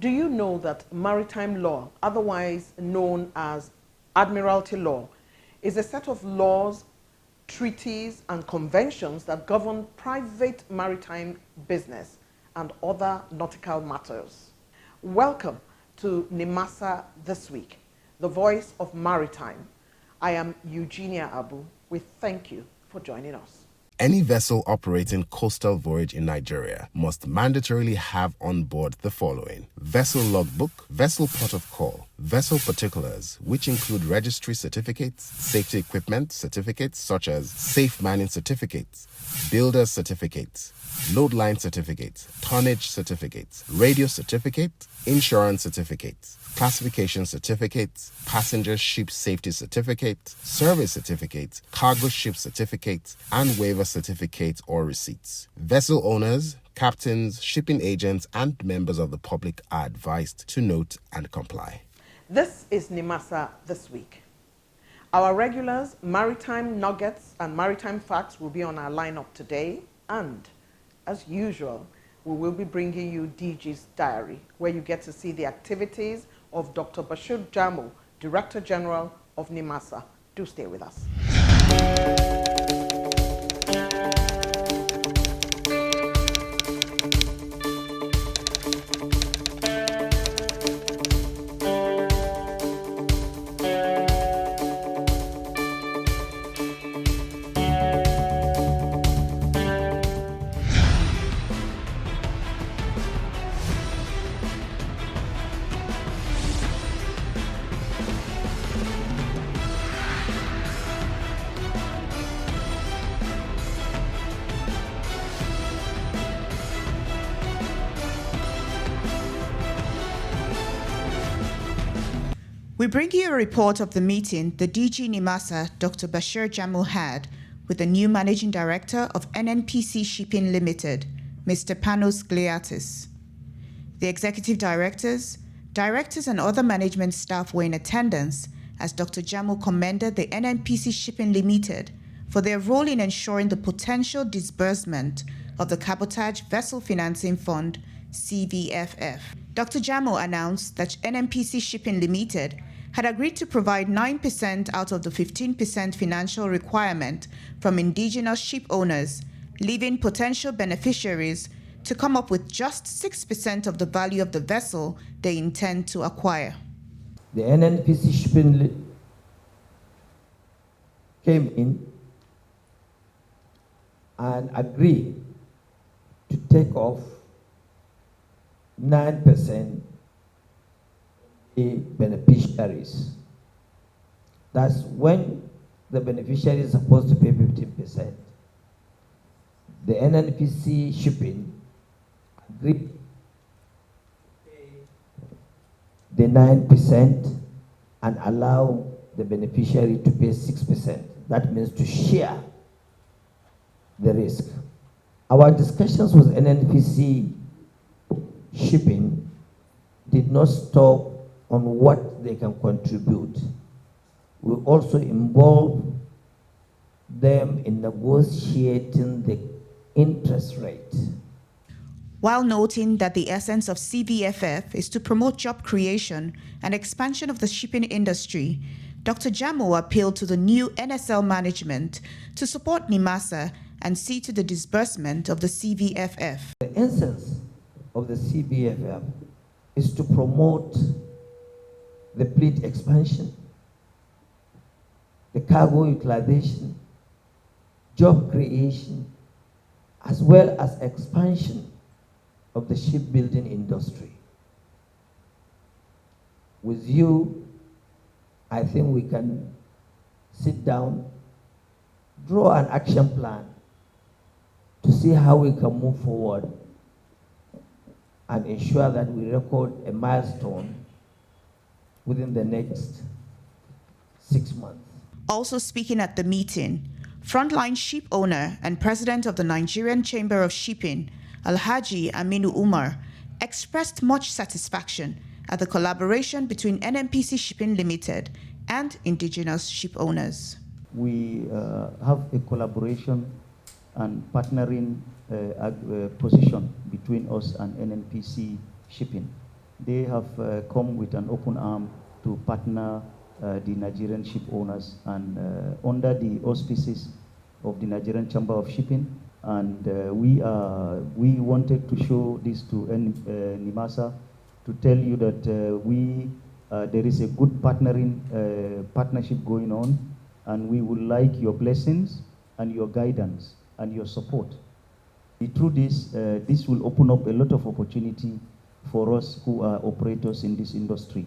Do you know that maritime law, otherwise known as Admiralty law, is a set of laws, treaties, and conventions that govern private maritime business and other nautical matters? Welcome to NIMASA This Week, the voice of maritime. I am Eugenia Abu. We thank you for joining us. Any vessel operating coastal voyage in Nigeria must mandatorily have on board the following: vessel logbook, vessel port of call, vessel particulars, which include registry certificates, safety equipment certificates such as safe manning certificates, builder certificates, load line certificates, tonnage certificates, radio certificate, insurance certificates, classification certificates, passenger ship safety certificate, service certificate, cargo ship certificate, and waiver certificates or receipts. Vessel owners, captains, shipping agents, and members of the public are advised to note and comply. This is NIMASA This Week. Our regulars, maritime nuggets and maritime facts will be on our lineup today, and as usual, we will be bringing you DG's Diary, where you get to see the activities of Dr. Bashir Jamo, Director General of NIMASA. Do stay with us. We bring you a report of the meeting the DG NIMASA, Dr. Bashir Jamo, had with the new Managing Director of NNPC Shipping Limited, Mr. Panos Gliatis. The executive directors, and other management staff were in attendance as Dr. Jamo commended the NNPC Shipping Limited for their role in ensuring the potential disbursement of the Cabotage Vessel Financing Fund, CVFF. Dr. Jamo announced that NNPC Shipping Limited had agreed to provide 9% out of the 15% financial requirement from indigenous ship owners, leaving potential beneficiaries to come up with just 6% of the value of the vessel they intend to acquire. The NNPC Shipping came in and agreed to take off 9% the beneficiaries. That's when the beneficiary is supposed to pay 15%. The NNPC Shipping agreed to pay the 9% and allow the beneficiary to pay 6%. That means to share the risk. Our discussions with NNPC Shipping did not stop on what they can contribute. We also involve them in negotiating the interest rate. While noting that the essence of CVFF is to promote job creation and expansion of the shipping industry, Dr. Jamo appealed to the new NSL management to support NIMASA and see to the disbursement of the CVFF. The essence of the CVFF is to promote the fleet expansion, the cargo utilization, job creation, as well as expansion of the shipbuilding industry. With you, I think we can sit down, draw an action plan to see how we can move forward and ensure that we record a milestone within the next 6 months. Also speaking at the meeting, frontline ship owner and president of the Nigerian Chamber of Shipping, Alhaji Aminu Umar, expressed much satisfaction at the collaboration between NNPC Shipping Limited and indigenous ship owners. We have a collaboration and partnering position between us and NNPC Shipping. they have come with an open arm to partner the Nigerian ship owners, and under the auspices of the Nigerian Chamber of Shipping. And we wanted to show this to NIMASA to tell you that there is a good partnership going on, and we would like your blessings and your guidance and your support. Through this will open up a lot of opportunity for us who are operators in this industry.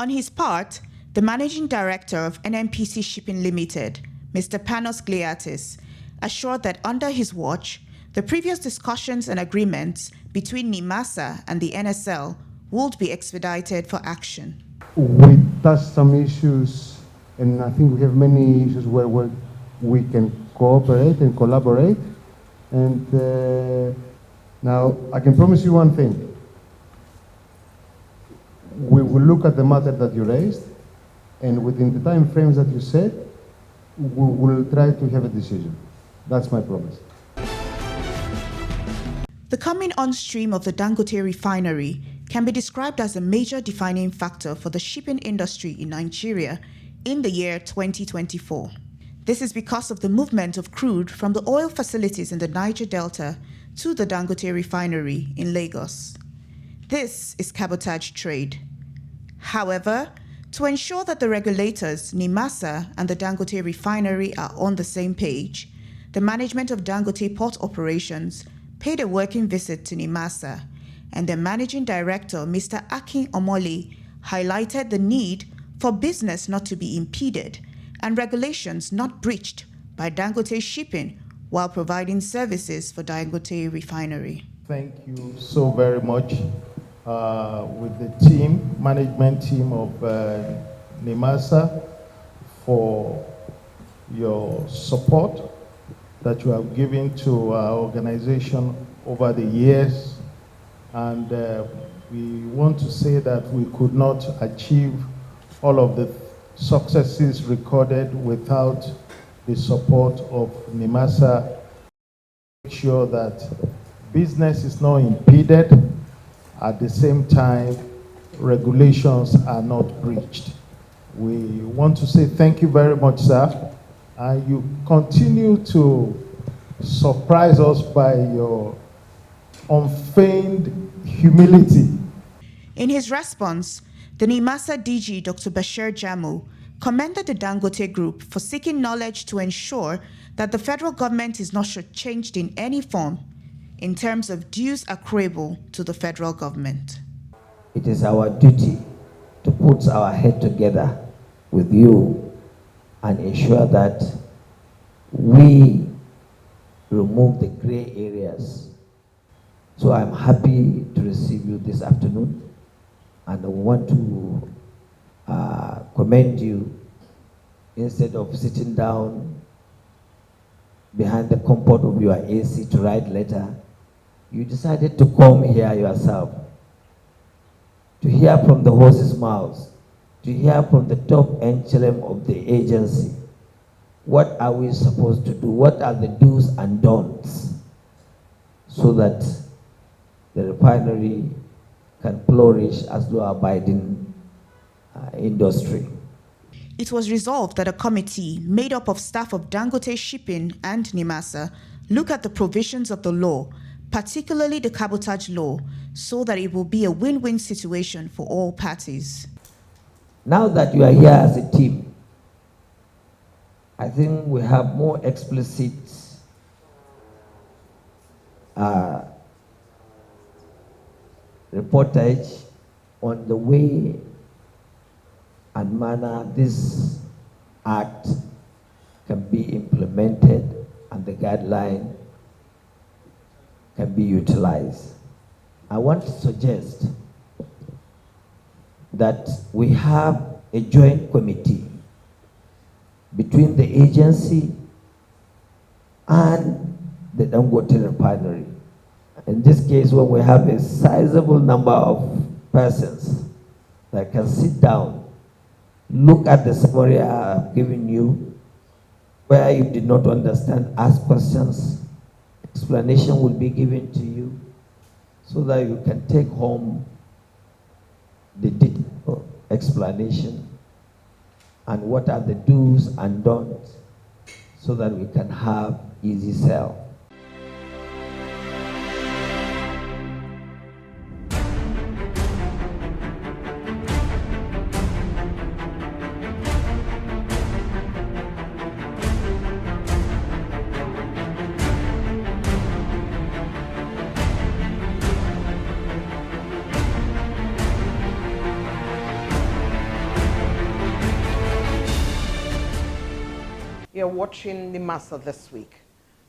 On his part, the Managing Director of NNPC Shipping Limited, Mr. Panos Gliatis, assured that under his watch, the previous discussions and agreements between NIMASA and the NSL would be expedited for action. We touched some issues, and I think we have many issues where we can cooperate and collaborate. And now I can promise you one thing. We will look at the matter that you raised, and within the time frames that you said, we will try to have a decision. That's my promise. The coming on stream of the Dangote refinery can be described as a major defining factor for the shipping industry in Nigeria in the year 2024. This is because of the movement of crude from the oil facilities in the Niger Delta to the Dangote refinery in Lagos. This is cabotage trade. However, to ensure that the regulators, NIMASA and the Dangote refinery are on the same page, the management of Dangote Port Operations paid a working visit to NIMASA, and the managing director, Mr. Akin Omoli, highlighted the need for business not to be impeded and regulations not breached by Dangote Shipping while providing services for Dangote Refinery. Thank you so very much with the management team of NIMASA for your support that you have given to our organization over the years. And we want to say that we could not achieve all of the successes recorded without the support of NIMASA. Make sure that business is not impeded. At the same time, regulations are not breached. We want to say thank you very much, sir. And you continue to surprise us by your unfeigned humility. In his response, the NIMASA DG, Dr. Bashir Jamu, commended the Dangote Group for seeking knowledge to ensure that the federal government is not shortchanged in any form in terms of dues accruable to the federal government. It is our duty to put our head together with you and ensure that we remove the gray areas. So I'm happy to receive you this afternoon, and I want to commend you. Instead of sitting down behind the comfort of your AC to write letter, you decided to come here yourself, to hear from the horse's mouth, to hear from the top echelon of the agency. What are we supposed to do? What are the do's and don'ts so that the refinery can flourish as law-abiding industry? It was resolved that a committee made up of staff of Dangote Shipping and NIMASA look at the provisions of the law, particularly the cabotage law, so that it will be a win-win situation for all parties. Now that you are here as a team, I think we have more explicit reportage on the way and manner this act can be implemented and the guideline can be utilized. I want to suggest that we have a joint committee between the agency and the Dangote refinery. In this case, when we have a sizable number of persons that can sit down, look at the summary I have given you, where you did not understand, ask questions, explanation will be given to you so that you can take home the detailed explanation and what are the do's and don'ts so that we can have easy sell. You're watching NIMASA this week,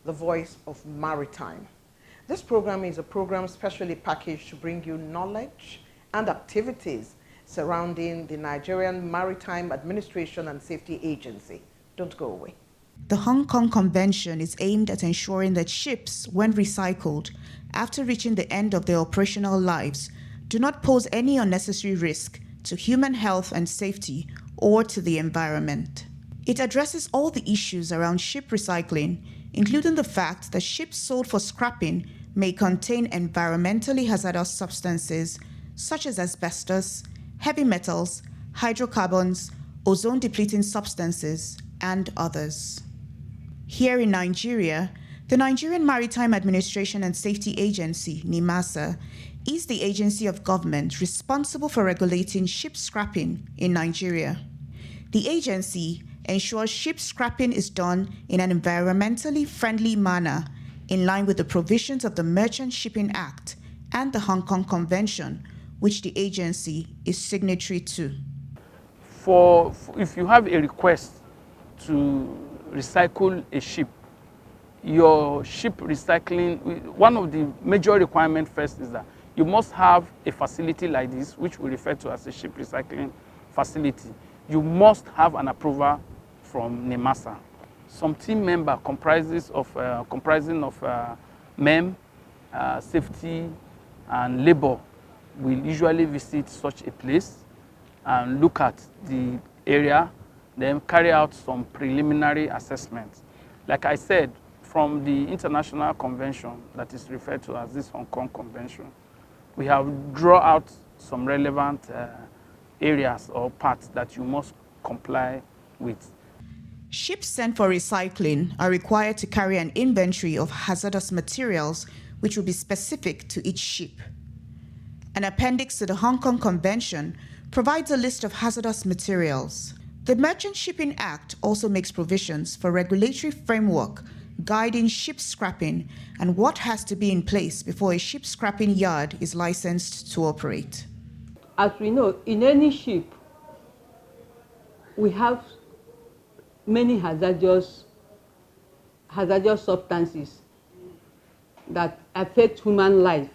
the voice of maritime. This program is a program specially packaged to bring you knowledge and activities surrounding the Nigerian Maritime Administration and Safety Agency. Don't go away. The Hong Kong Convention is aimed at ensuring that ships, when recycled, after reaching the end of their operational lives, do not pose any unnecessary risk to human health and safety or to the environment. It addresses all the issues around ship recycling, including the fact that ships sold for scrapping may contain environmentally hazardous substances such as asbestos, heavy metals, hydrocarbons, ozone-depleting substances, and others. Here in Nigeria, the Nigerian Maritime Administration and Safety Agency, NIMASA, is the agency of government responsible for regulating ship scrapping in Nigeria. The agency ensures ship scrapping is done in an environmentally friendly manner in line with the provisions of the Merchant Shipping Act and the Hong Kong Convention, which the agency is signatory to. If you have a request to recycle a ship, your ship recycling, one of the major requirements first is that you must have a facility like this, which we refer to as a ship recycling facility. You must have an approval from NIMASA. Some team member comprising of MEM, safety, and labor will usually visit such a place and look at the area, then carry out some preliminary assessments. Like I said, from the international convention that is referred to as this Hong Kong Convention, we have drawn out some relevant areas or parts that you must comply with. Ships sent for recycling are required to carry an inventory of hazardous materials which will be specific to each ship. An appendix to the Hong Kong Convention provides a list of hazardous materials. The Merchant Shipping Act also makes provisions for regulatory framework guiding ship scrapping and what has to be in place before a ship scrapping yard is licensed to operate. As we know, in any ship, we have many hazardous substances that affect human life,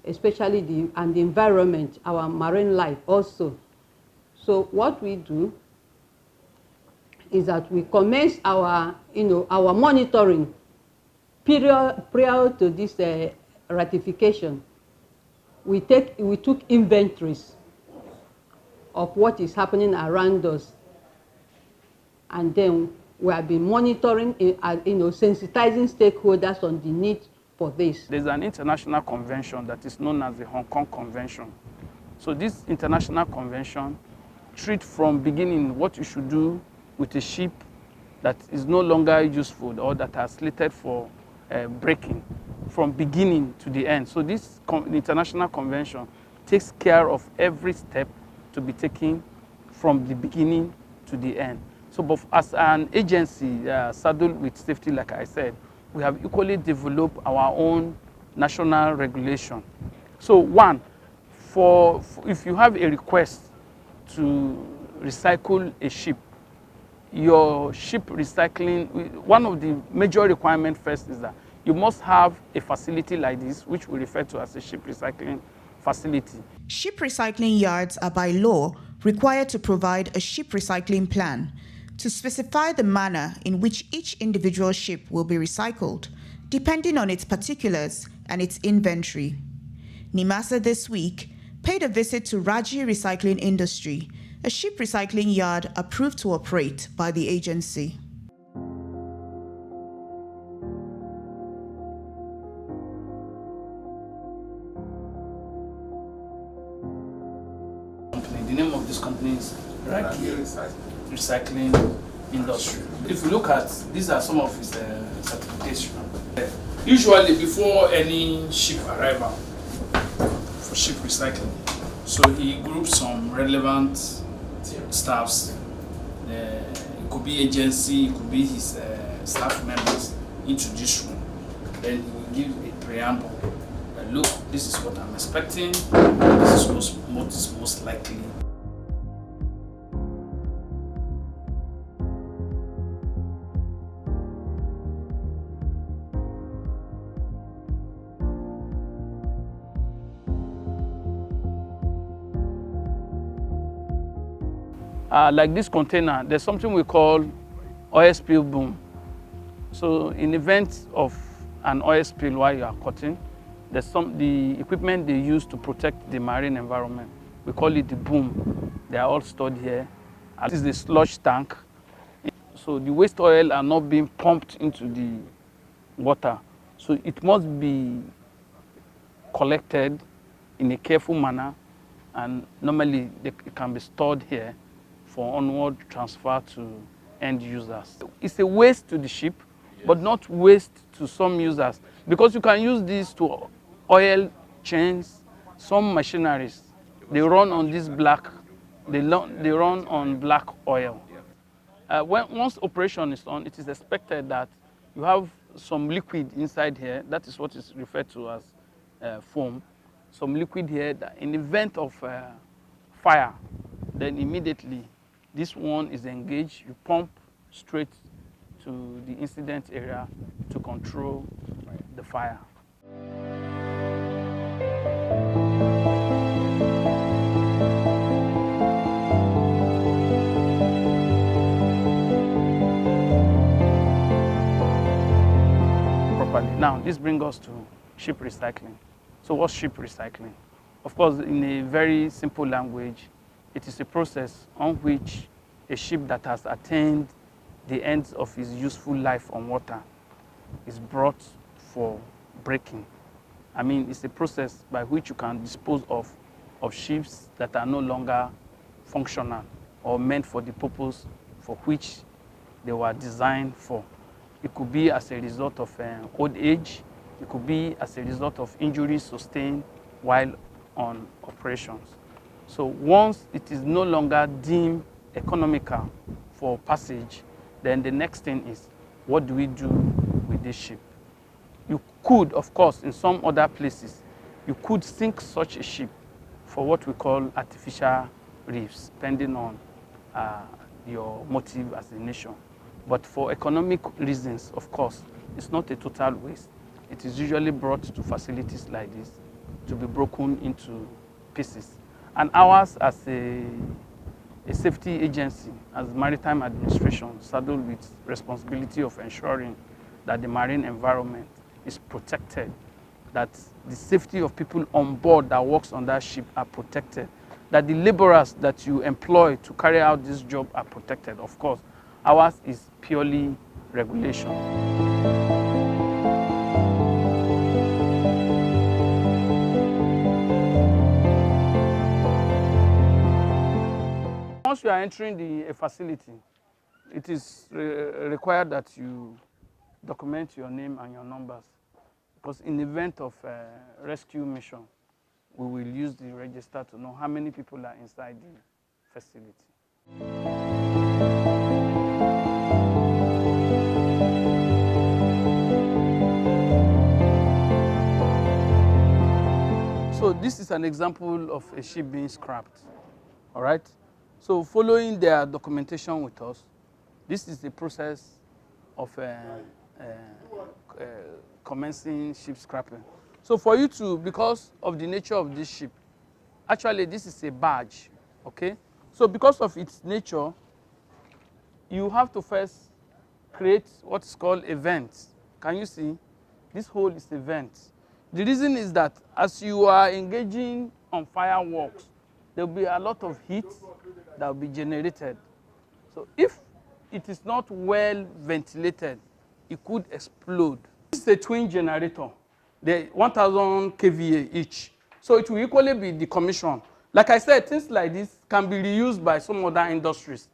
especially the environment, our marine life also. So what we do is that we commence our monitoring prior to this ratification. We took inventories of what is happening around us, and then we have been monitoring, sensitizing stakeholders on the need for this. There's an international convention that is known as the Hong Kong Convention. So this international convention treats from beginning what you should do with a ship that is no longer useful or that are slated for breaking, from beginning to the end. So this international convention takes care of every step to be taken from the beginning to the end. So but as an agency saddled with safety, like I said, we have equally developed our own national regulation. So one, if you have a request to recycle a ship, your ship recycling, one of the major requirements first is that you must have a facility like this, which we refer to as a ship recycling facility. Ship recycling yards are by law required to provide a ship recycling plan to specify the manner in which each individual ship will be recycled, depending on its particulars and its inventory. NIMASA this week paid a visit to Raji Recycling Industry, a ship recycling yard approved to operate by the agency. The name of this company is Ragi Recycling Industry. If you look at, these are some of his certifications. Usually before any ship arrival for ship recycling, so he groups some relevant staffs. It could be agency, it could be his staff members into this room. Then he will give a preamble. Look, this is what I'm expecting. This is what is most likely. Like this container, there's something we call oil spill boom. So in event of an oil spill while you are cutting, there's the equipment they use to protect the marine environment. We call it the boom. They are all stored here. This is the sludge tank. So the waste oil are not being pumped into the water. So it must be collected in a careful manner, and normally it can be stored here for onward transfer to end users. It's a waste to the ship, but not waste to some users, because you can use this to oil chains, some machineries. They run on this black, they run on black oil. Once operation is on, it is expected that you have some liquid inside here. That is what is referred to as foam. Some liquid here that in the event of fire, then immediately this one is engaged. You pump straight to the incident area to control the fire. Properly. Now, this brings us to ship recycling. So what's ship recycling? Of course, in a very simple language, it is a process on which a ship that has attained the ends of its useful life on water is brought for breaking. I mean, it's a process by which you can dispose of ships that are no longer functional or meant for the purpose for which they were designed for. It could be as a result of old age. It could be as a result of injuries sustained while on operations. So once it is no longer deemed economical for passage, then the next thing is, what do we do with this ship? You could, of course, in some other places, you could sink such a ship for what we call artificial reefs, depending on your motive as a nation. But for economic reasons, of course, it's not a total waste. It is usually brought to facilities like this to be broken into pieces. And ours, as a safety agency, as Maritime Administration, saddled with responsibility of ensuring that the marine environment is protected, that the safety of people on board that works on that ship are protected, that the laborers that you employ to carry out this job are protected. Of course, ours is purely regulation. Once you are entering the facility, it is required that you document your name and your numbers, because in the event of rescue mission, we will use the register to know how many people are inside the facility. So this is an example of a ship being scrapped, all right? So following their documentation with us, this is the process of commencing ship scrapping. So for you to, because of the nature of this ship, actually this is a barge, okay? So because of its nature, you have to first create what is called a vent. Can you see? This hole is a vent. The reason is that as you are engaging on fireworks, there will be a lot of heat that will be generated. So if it is not well ventilated, it could explode. This is a twin generator. They're 1,000 kVA each. So it will equally be decommissioned. Like I said, things like this can be reused by some other industries.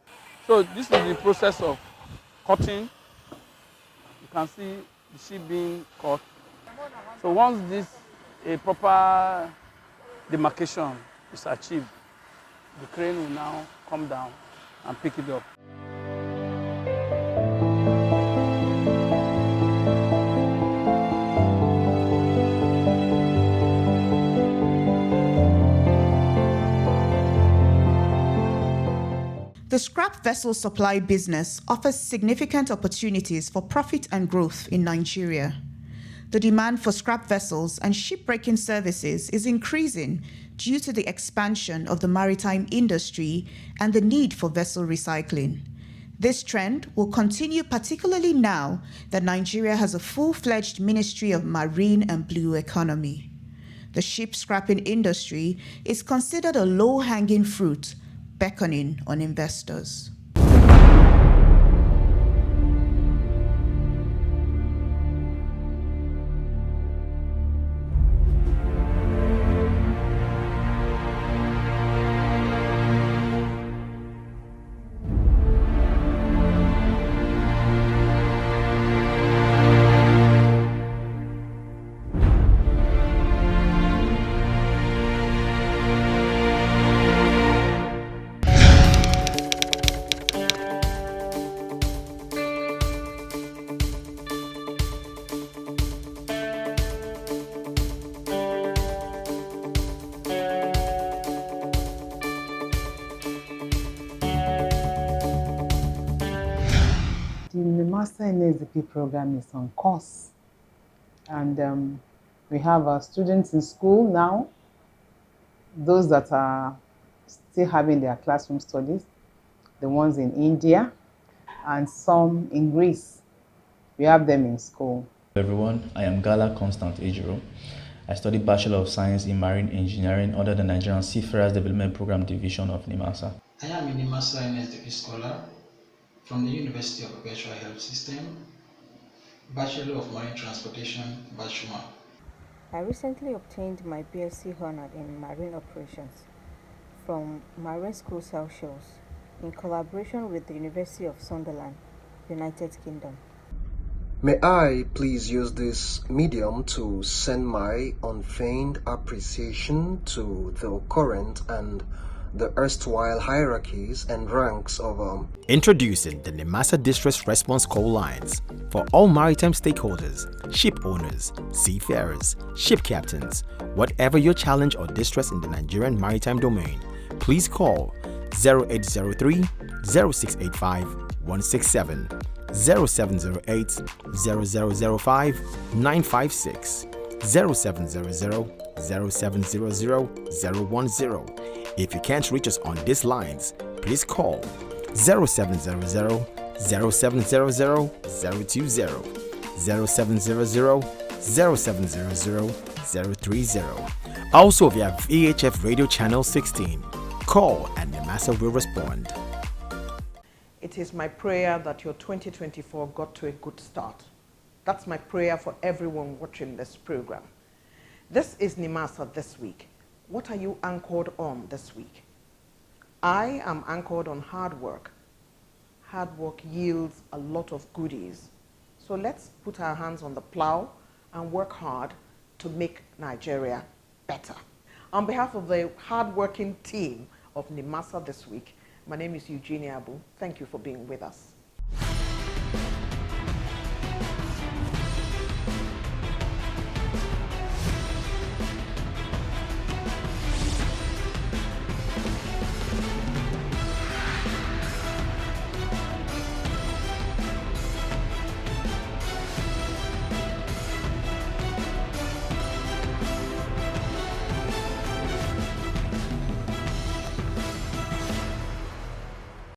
So this is the process of cutting. You can see the sheep being cut. So once this a proper demarcation is achieved, the crane will now come down and pick it up. The scrap vessel supply business offers significant opportunities for profit and growth in Nigeria. The demand for scrap vessels and shipbreaking services is increasing due to the expansion of the maritime industry and the need for vessel recycling. This trend will continue, particularly now that Nigeria has a full-fledged Ministry of Marine and Blue Economy. The ship scrapping industry is considered a low-hanging fruit, beckoning on investors. The NIMASA NSDP program is on course, and we have our students in school now, those that are still having their classroom studies, the ones in India, and some in Greece. We have them in school. Hello everyone, I am Gala Constant Ejiro. I study Bachelor of Science in Marine Engineering under the Nigerian Seafarers Development Program Division of NIMASA. I am a NIMASA NSDP scholar from the University of Perpetual Health System, Bachelor of Marine Transportation, Bachuma. I recently obtained my BSc Honor in Marine Operations from Marine School Celsius in collaboration with the University of Sunderland, United Kingdom. May I please use this medium to send my unfeigned appreciation to the current and the erstwhile hierarchies and ranks of Introducing the NIMASA Distress Response Call Lines for all maritime stakeholders, ship owners, seafarers, ship captains. Whatever your challenge or distress in the Nigerian maritime domain, please call 0803 0685 167, 0708 0005 956, 0700 0700 010. If you can't reach us on these lines, please call 0700 0700 020, 0700 0700 030. Also via VHF Radio Channel 16. Call and NIMASA will respond. It is my prayer that your 2024 got to a good start. That's my prayer for everyone watching this program. This is NIMASA This Week. What are you anchored on this week? I am anchored on hard work. Hard work yields a lot of goodies. So let's put our hands on the plow and work hard to make Nigeria better. On behalf of the hard-working team of NIMASA This Week, my name is Eugenia Abu. Thank you for being with us.